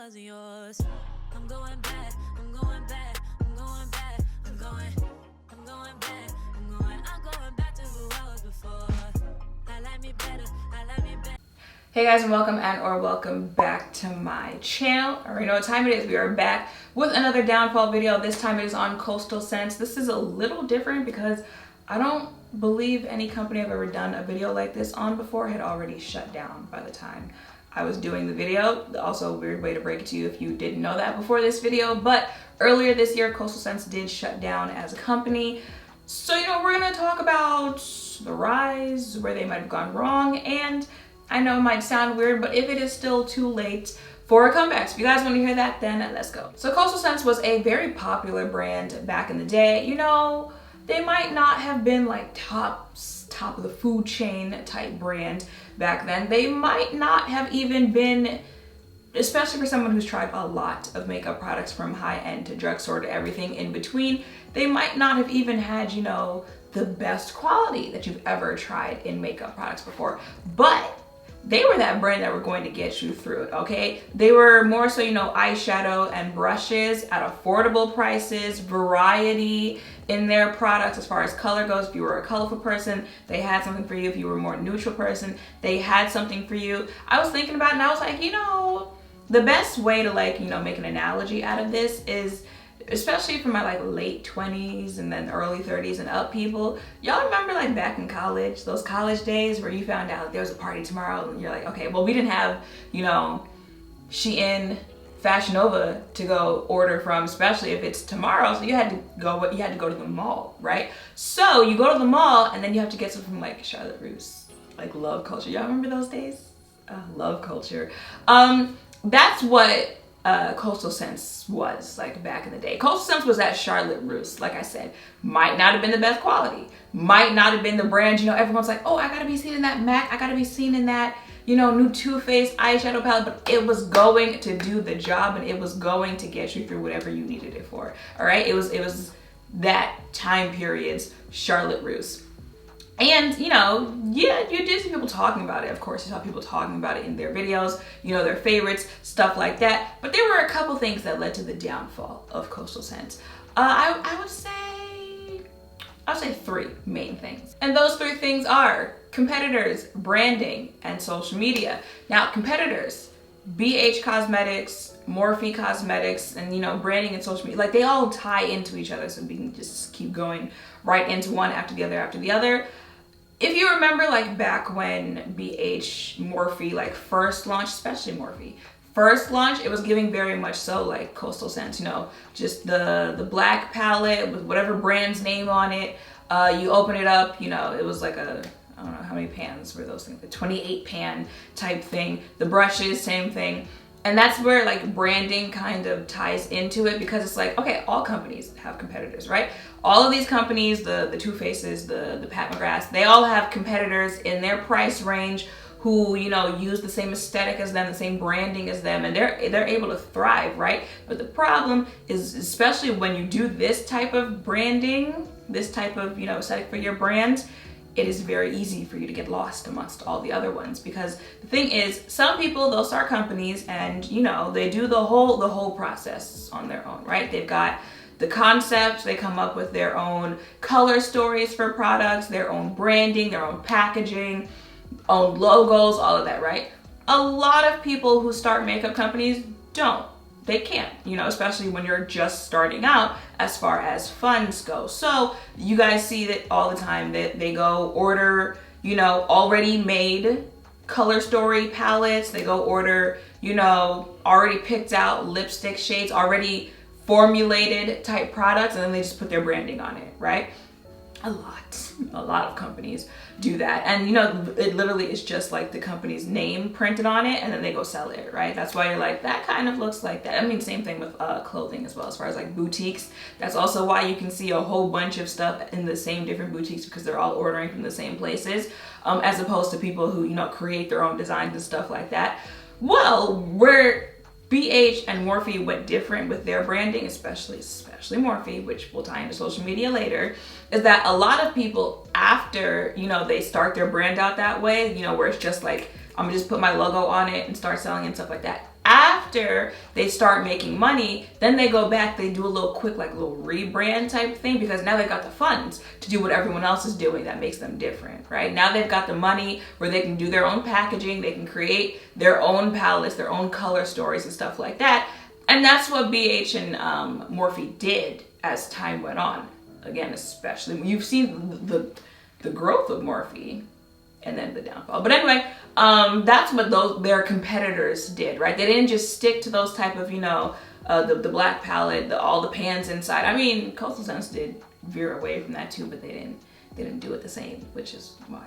wasn't yours. I'm going back, I'm going back, I'm going back, I'm going back, I'm going back to who I was before. I like me better, I like me better. Hey guys, and welcome back to my channel. I already know what time it is. We are back with another downfall video. This time it is on coastal scents. This is a little different because I don't believe any company I've ever done a video like this on before had already shut down by the time I was doing the video. Also a weird way to break it to you if you didn't know that before this video, but earlier this year coastal scents did shut down as a company. So we're gonna talk about the rise, where they might have gone wrong, and I know it might sound weird, but if it is still too late for a comeback. So if you guys want to hear that, then let's go. So Coastal Scents was a very popular brand back in the day. They might not have been like top of the food chain type brand back then. They might not have even been, especially for someone who's tried a lot of makeup products from high end to drugstore to everything in between, they might not have even had, the best quality that you've ever tried in makeup products before. But they were that brand that were going to get you through it, okay? They were more so, eyeshadow and brushes at affordable prices, variety in their products as far as color goes. If you were a colorful person, they had something for you. If you were a more neutral person, they had something for you. I was thinking about it and I was like, the best way to make an analogy out of this is, especially for my late 20s and then early 30s and up people, y'all remember back in college, those college days where you found out there was a party tomorrow and you're like, okay, well, we didn't have, Shein, Fashion Nova to go order from, especially if it's tomorrow. So you had to go to the mall, right? So you go to the mall and then you have to get something from Charlotte Russe, Love Culture. Y'all remember those days? Love Culture. That's what Coastal Scents was back in the day. Coastal Scents was at Charlotte Russe, like I said. Might not have been the best quality. Might not have been the brand, everyone's like, oh, I gotta be seen in that MAC. I gotta be seen in that, new Too Faced eyeshadow palette. But it was going to do the job and it was going to get you through whatever you needed it for. All right, it was that time period's Charlotte Russe. And, you did see people talking about it. Of course, you saw people talking about it in their videos, their favorites, stuff like that. But there were a couple things that led to the downfall of Coastal Scents. I would say three main things. And those three things are competitors, branding, and social media. Now, competitors, BH Cosmetics, Morphe Cosmetics, and branding and social media, they all tie into each other, so we can just keep going right into one after the other. If you remember back when BH Morphe first launched, especially Morphe first launched, it was giving very much so Coastal Scents, just the black palette with whatever brand's name on it. You open it up, it was I don't know how many pans were those things, the 28 pan type thing. The brushes, same thing. And that's where branding kind of ties into it, because it's okay, all companies have competitors, right? All of these companies, the Too Faces, the Pat McGraths, they all have competitors in their price range who, use the same aesthetic as them, the same branding as them, and they're able to thrive, right? But the problem is, especially when you do this type of branding, this type of, aesthetic for your brand, it is very easy for you to get lost amongst all the other ones. Because the thing is, some people, they'll start companies and they do the whole process on their own, right? They've got the concepts, they come up with their own color stories for products, their own branding, their own packaging, own logos, all of that, right? A lot of people who start makeup companies don't. They can't, especially when you're just starting out as far as funds go. So you guys see that all the time, that they go order, already made color story palettes. They go order, already picked out lipstick shades, already formulated type products, and then they just put their branding on it, right? A lot of companies do that. And it literally is just the company's name printed on it, and then they go sell it, right? That's why you're that kind of looks like that. I mean, same thing with clothing as well, as far as boutiques. That's also why you can see a whole bunch of stuff in the same different boutiques, because they're all ordering from the same places, as opposed to people who, create their own designs and stuff like that. Well, where BH and Morphe went different with their branding, especially Morphe, which will tie into social media later, is that a lot of people, after, they start their brand out that way, where it's just I'm gonna just put my logo on it and start selling and stuff like that. After after they start making money, then they go back, they do a little quick, like little rebrand type thing, because now they've got the funds to do what everyone else is doing that makes them different, right? Now they've got the money where they can do their own packaging, they can create their own palettes, their own color stories and stuff like that. And that's what BH and Morphe did as time went on. Again, especially when you've seen the growth of Morphe and then the downfall. But anyway, that's what their competitors did, right? They didn't just stick to those type of, the black palette, all the pans inside. I mean, Coastal Scents did veer away from that too, but they didn't do it the same, which is why,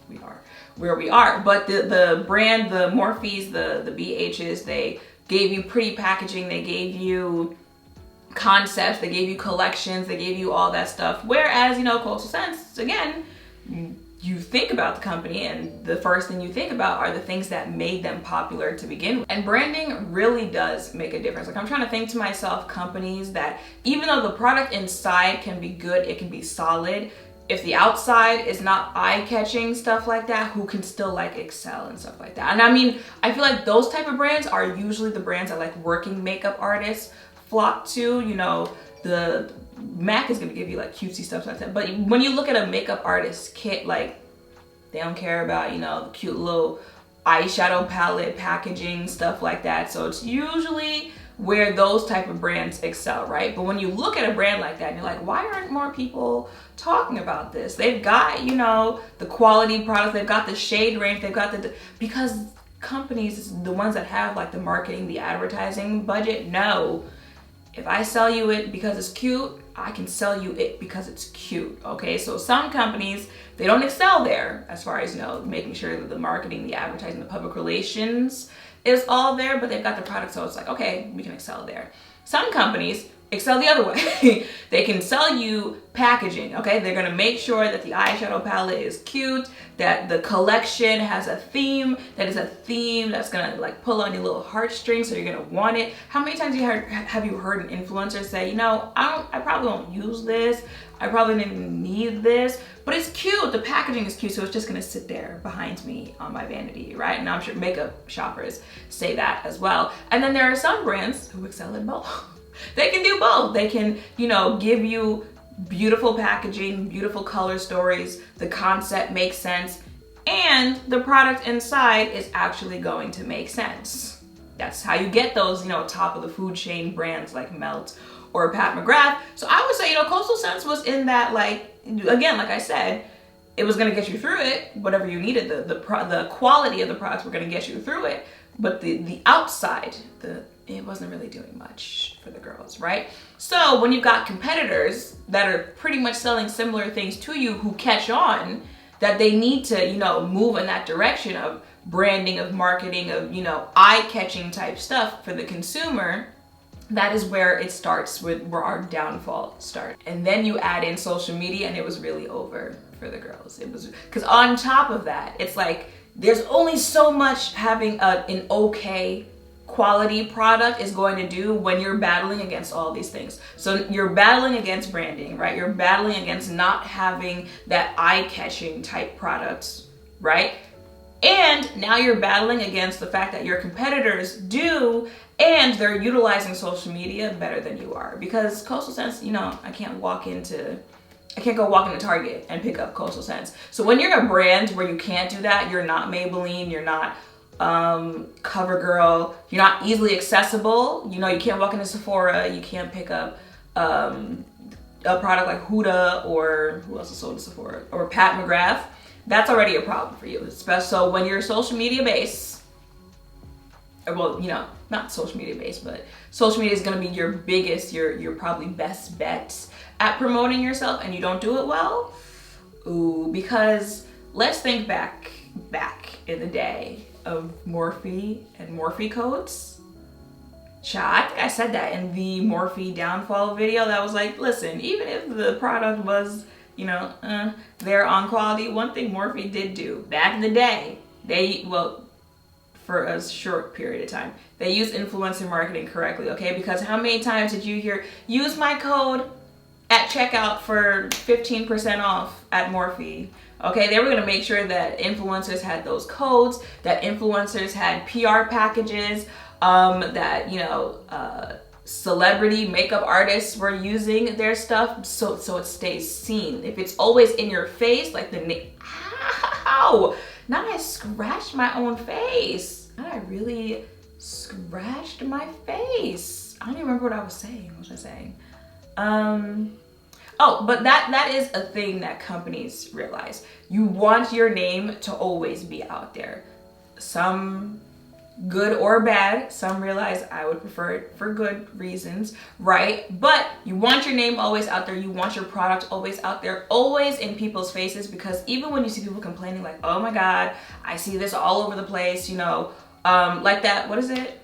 we are where we are. But the brand, the Morphes, the BHs, they gave you pretty packaging, they gave you concepts, they gave you collections, they gave you all that stuff. Whereas, Coastal Scents, again, you think about the company and the first thing you think about are the things that made them popular to begin with. And branding really does make a difference. Like, I'm trying to think to myself companies that even though the product inside can be good, it can be solid, if the outside is not eye-catching, stuff like that, who can still like excel and stuff like that. And I mean, I feel like those type of brands are usually the brands that like working makeup artists flock to. The MAC is gonna give you like cutesy stuff like that. But when you look at a makeup artist kit, like they don't care about, the cute little eyeshadow palette, packaging, stuff like that. So it's usually where those type of brands excel, right? But when you look at a brand like that and you're like, why aren't more people talking about this? They've got, the quality products, they've got the shade range, they've got because companies, the ones that have like the marketing, the advertising budget, know if I sell you it because it's cute, I can sell you it because it's cute, okay? So some companies, they don't excel there as far as, making sure that the marketing, the advertising, the public relations is all there, but they've got the product, so it's like, okay, we can excel there. Some companies excel the other way. They can sell you packaging, okay? They're gonna make sure that the eyeshadow palette is cute, that the collection has a theme, that is a theme that's gonna like pull on your little heartstrings, so you're gonna want it. How many times have you heard an influencer say, I probably won't use this, I probably didn't need this, but it's cute, the packaging is cute, so it's just gonna sit there behind me on my vanity, right? And I'm sure makeup shoppers say that as well. And then there are some brands who excel in both. They can do both. They can, give you beautiful packaging, beautiful color stories, the concept makes sense, and the product inside is actually going to make sense. That's how you get those, top of the food chain brands like Melt or Pat McGrath. So I would say, Coastal Scents was in that, like, again, like I said, it was gonna get you through it, whatever you needed, the quality of the products were gonna get you through it, but the outside, it wasn't really doing much for the girls, right? So when you've got competitors that are pretty much selling similar things to you who catch on that they need to, move in that direction of branding, of marketing, of, eye-catching type stuff for the consumer, that is where it starts, where our downfall starts. And then you add in social media and it was really over for the girls. It was, because on top of that, it's like, there's only so much having an okay quality product is going to do when you're battling against all these things. So you're battling against branding, right? You're battling against not having that eye-catching type products, right? And now you're battling against the fact that your competitors do, and they're utilizing social media better than you are. Because Coastal Scents, I can't go walk into Target and pick up Coastal Scents. So when you're a brand where you can't do that, you're not Maybelline, you're not CoverGirl, you're not easily accessible. You can't walk into Sephora, you can't pick up a product like Huda, or who else is sold at Sephora, or Pat McGrath. That's already a problem for you. Especially so when you're social media based, well, not social media based, but social media is going to be your biggest, your probably best bet at promoting yourself, and you don't do it well. Ooh, because let's think back in the day of Morphe and Morphe codes. I think I said that in the Morphe downfall video. That was like, listen, even if the product was, there on quality, one thing Morphe did do back in the day, for a short period of time, they used influencer marketing correctly, okay? Because how many times did you hear, use my code at checkout for 15% off at Morphe? Okay, they were gonna make sure that influencers had those codes, that influencers had PR packages, that, you know, celebrity makeup artists were using their stuff so it stays seen. If it's always in your face, like ow! Now I scratched my own face. Now I really scratched my face. I don't even remember what I was saying. What was I saying? Oh, but that is a thing that companies realize. You want your name to always be out there. Some good or bad, some realize I would prefer it for good reasons, right? But you want your name always out there. You want your product always out there, always in people's faces, because even when you see people complaining like, oh my God, I see this all over the place, you know, like that, what is it?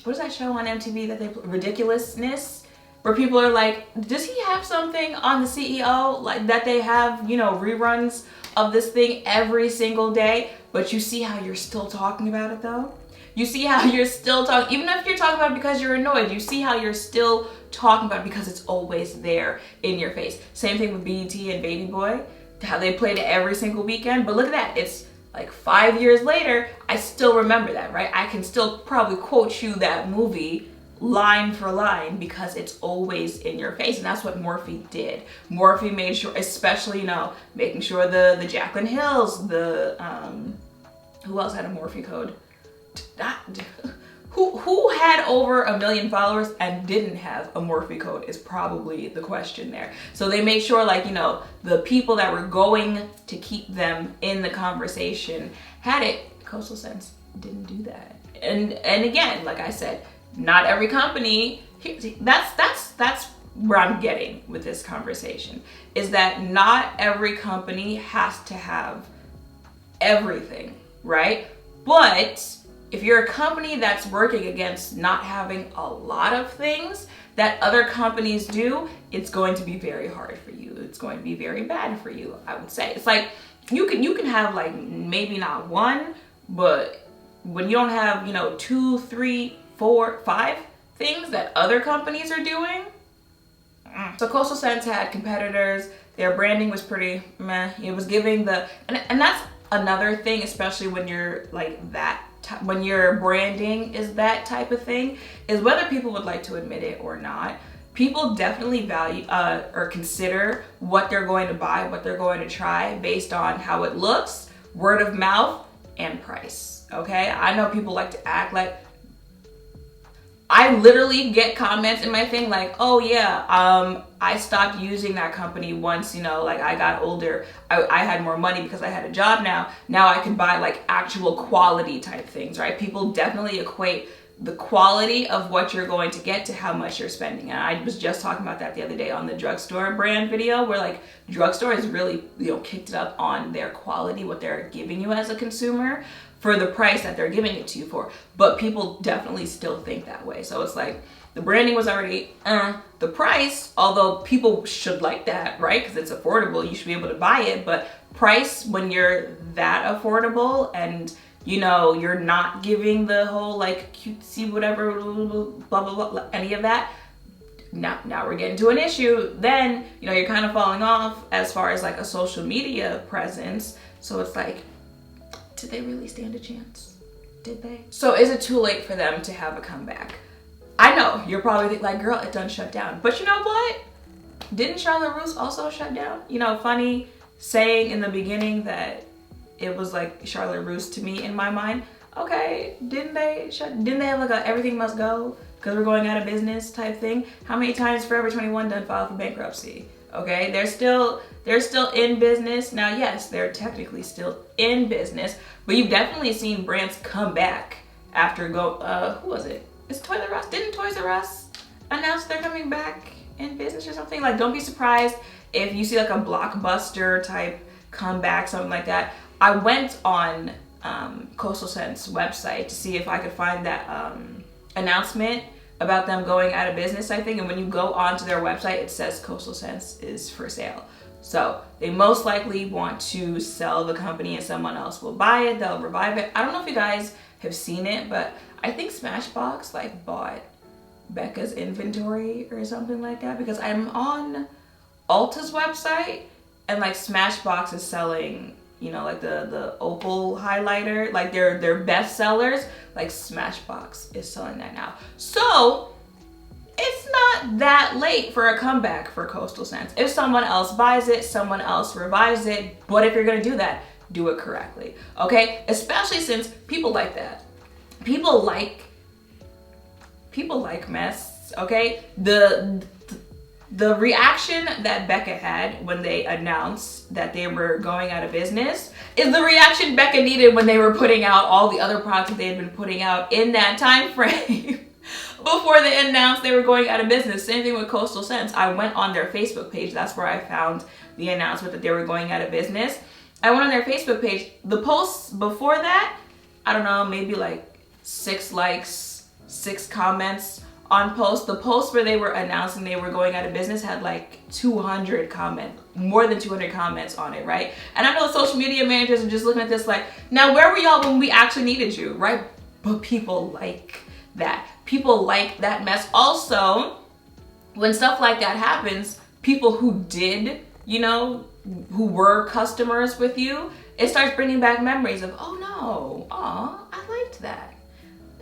What is that show on MTV that they play? Ridiculousness, where people are like, does he have something on the CEO? Like that they have, you know, reruns of this thing every single day, but you see how you're still talking about it though? You see how you're still talking, even if you're talking about it because you're annoyed, you see how you're still talking about it because it's always there in your face. Same thing with BET and Baby Boy, how they played it every single weekend. But look at that, it's like 5 years later, I still remember that, right? I can still probably quote you that movie line for line because it's always in your face. And that's what Morphe did. Morphe made sure, especially, you know, making sure the Jaclyn Hills, who else had a Morphe code? Who had over 1 million followers and didn't have a Morphe code is probably the question there. So they made sure, like, you know, the people that were going to keep them in the conversation had it. Coastal Scents didn't do that. And again, like I said, not every company, that's where I'm getting with this conversation, is that not every company has to have everything, right? But if you're a company that's working against not having a lot of things that other companies do, it's going to be very hard for you. It's going to be very bad for you, I would say. It's like you can have like maybe not one, but when you don't have, you know, 2, 3, 4, 5 things that other companies are doing. So Coastal Scents had competitors. Their branding was pretty meh. It was giving and that's another thing, especially when you're like that, when your branding is that type of thing, is whether people would like to admit it or not, people definitely value or consider what they're going to buy, what they're going to try based on how it looks, word of mouth, and price. Okay, I know people like to act like, I literally get comments in my thing like, oh yeah, I stopped using that company once, you know, like I got older, I had more money because I had a job now I can buy like actual quality type things, right? People definitely equate the quality of what you're going to get to how much you're spending. And I was just talking about that the other day on the drugstore brand video, where like drugstore has really, you know, kicked it up on their quality, what they're giving you as a consumer, for the price that they're giving it to you for. But people definitely still think that way. So it's like the branding was already the price, although people should like that, right? Because it's affordable, you should be able to buy it. But price, when you're that affordable and, you know, you're not giving the whole like cutesy whatever, blah, blah, blah, any of that, now we're getting to an issue. Then, you know, you're kind of falling off as far as like a social media presence. So it's like, did they really stand a chance? Did they? So is it too late for them to have a comeback? I know, you're probably like, girl, it done shut down. But you know what? Didn't Charlotte Russe also shut down? You know, funny saying in the beginning that it was like Charlotte Russe to me in my mind. Okay, didn't they have like a everything must go because we're going out of business type thing? How many times Forever 21 done filed for bankruptcy? Okay, they're still in business. Now, yes, they're technically still in business, but you've definitely seen brands come back after who was it? It's Toys R Us. Didn't Toys R Us announce they're coming back in business or something? Like, don't be surprised if you see like a Blockbuster type comeback, something like that. I went on Coastal Scents website to see if I could find that announcement about them going out of business, I think. And when you go onto their website, it says Coastal Scents is for sale. So they most likely want to sell the company and someone else will buy it. They'll revive it. I don't know if you guys have seen it, but I think Smashbox like bought Becca's inventory or something like that, because I'm on Ulta's website and like Smashbox is selling you know, like the opal highlighter, like their best sellers, like Smashbox is selling that now. So it's not that late for a comeback for Coastal Scents. If someone else buys it, someone else revives it, but if you're gonna do that, do it correctly, okay? Especially since people like that. People like mess, okay? The reaction that Becca had when they announced that they were going out of business is the reaction Becca needed when they were putting out all the other products that they had been putting out in that time frame before they announced they were going out of business. Same thing with Coastal Scents. I went on their Facebook page. That's where I found the announcement that they were going out of business. I went on their Facebook page. The posts before that, I don't know, maybe like 6 likes, 6 comments on posts. The post where they were announcing they were going out of business had like 200 comments, more than 200 comments on it, right? And I know the social media managers are just looking at this like, now where were y'all when we actually needed you, right? But people like that. People like that mess. Also, when stuff like that happens, people who did, you know, who were customers with you, it starts bringing back memories of, oh no, aw, I liked that.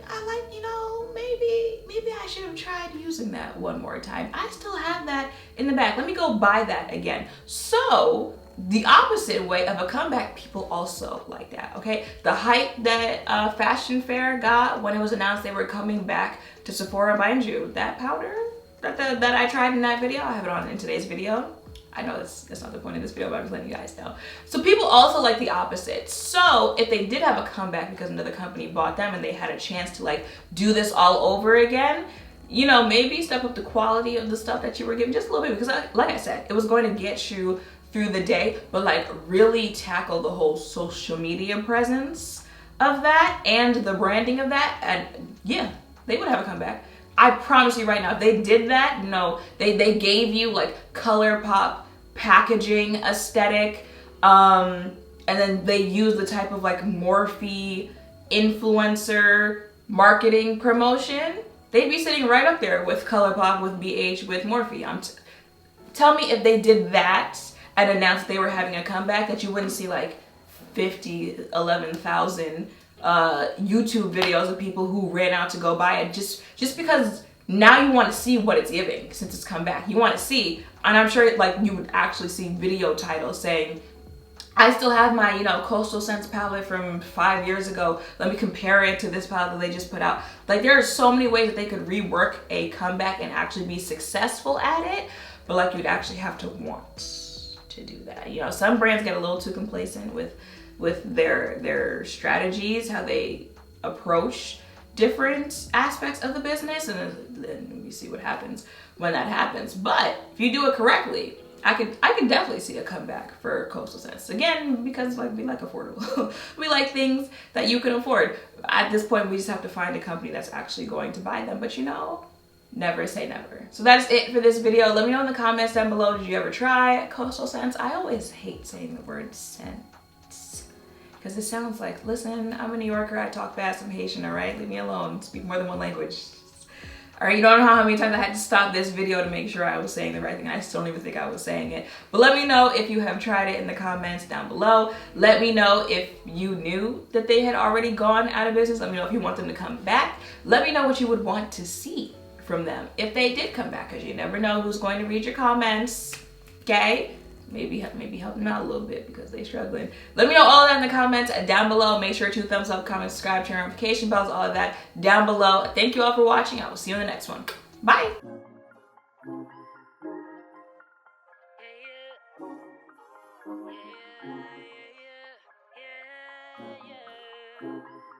I like, you know, maybe I should have tried using that one more time. I still have that in the back. Let me go buy that again. So the opposite way of a comeback, people also like that, okay? The hype that Fashion Fair got when it was announced they were coming back to Sephora, mind you, that powder that I tried in that video, I have it on in today's video. I know that's not the point of this video, but I'm just letting you guys know. So people also like the opposite. So if they did have a comeback because another company bought them and they had a chance to like do this all over again, you know, maybe step up the quality of the stuff that you were giving just a little bit, because like I said, it was going to get you through the day, but like really tackle the whole social media presence of that and the branding of that, and yeah, they would have a comeback. I promise you right now, if they did that, no, they gave you like color pop packaging aesthetic, and then they use the type of like Morphe influencer marketing promotion, they'd be sitting right up there with ColourPop, with BH, with Morphe. Tell me if they did that and announced they were having a comeback, that you wouldn't see like 11,000 YouTube videos of people who ran out to go buy it just because now you want to see what it's giving since it's come back. You want to see, and I'm sure like you would actually see video titles saying, I still have my, you know, Coastal Scents palette from 5 years ago. Let me compare it to this palette that they just put out. Like there are so many ways that they could rework a comeback and actually be successful at it, but like you'd actually have to want to do that. You know, some brands get a little too complacent with their strategies, how they approach different aspects of the business, and then we see what happens when that happens. But if you do it correctly, I could definitely see a comeback for Coastal Scents. Again, because like we like affordable. We like things that you can afford. At this point, we just have to find a company that's actually going to buy them. But you know, never say never. So that's it for this video. Let me know in the comments down below, did you ever try Coastal Scents? I always hate saying the word scent, because it sounds like, listen, I'm a New Yorker, I talk fast, I'm Haitian, all right? Leave me alone, speak more than one language. All right, you don't know how many times I had to stop this video to make sure I was saying the right thing. I still don't even think I was saying it. But let me know if you have tried it in the comments down below. Let me know if you knew that they had already gone out of business. Let me know if you want them to come back. Let me know what you would want to see from them if they did come back, because you never know who's going to read your comments, okay? Maybe help them out a little bit because they're struggling. Let me know all of that in the comments down below. Make sure to thumbs up, comment, subscribe, turn on notification bells, all of that down below. Thank you all for watching. I will see you in the next one. Bye. Yeah, yeah, yeah, yeah, yeah.